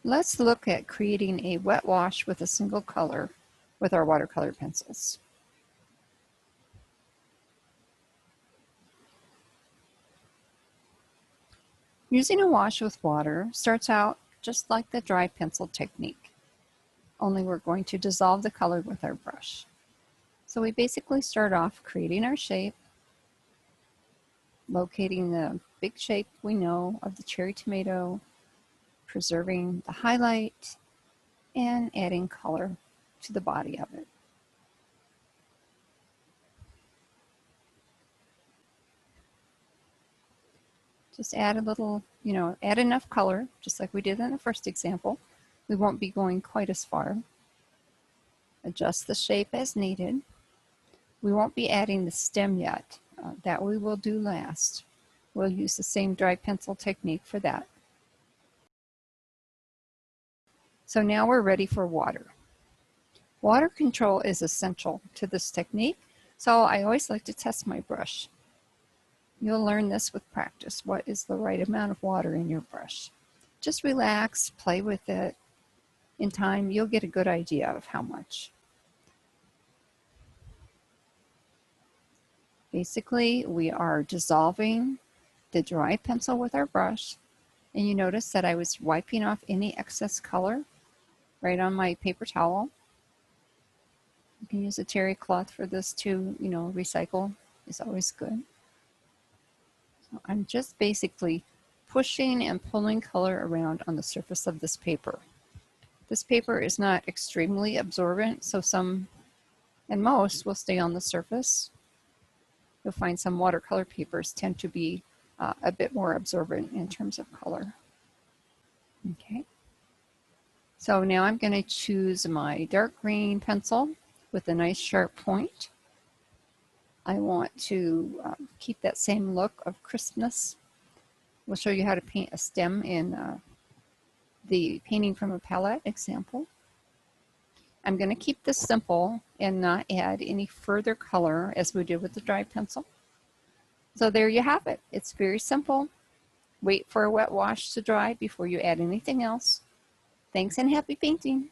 Let's look at creating a wet wash with a single color with our watercolor pencils. Using a wash with water starts out just like the dry pencil technique, only we're going to dissolve the color with our brush. So we basically start off creating our shape, locating the big shape we know of the cherry tomato, preserving the highlight, and adding color to the body of it. Just add a little, add enough color, just like we did in the first example. We won't be going quite as far. Adjust the shape as needed. We won't be adding the stem yet. That we will do last. We'll use the same dry pencil technique for that. So now we're ready for water. Water control is essential to this technique, so I always like to test my brush. You'll learn this with practice. What is the right amount of water in your brush? Just relax, play with it. In time, you'll get a good idea of how much. Basically, we are dissolving the dry pencil with our brush, and you notice that I was wiping off any excess color right on my paper towel. You can use a terry cloth for this too, recycle is always good. So I'm just basically pushing and pulling color around on the surface of this paper. This paper is not extremely absorbent, so some and most will stay on the surface. You'll find some watercolor papers tend to be a bit more absorbent in terms of color. Okay. So now I'm going to choose my dark green pencil with a nice sharp point. I want to keep that same look of crispness. We'll show you how to paint a stem in the painting from a palette example. I'm going to keep this simple and not add any further color as we did with the dry pencil. So there you have it. It's very simple. Wait for a wet wash to dry before you add anything else. Thanks and happy painting.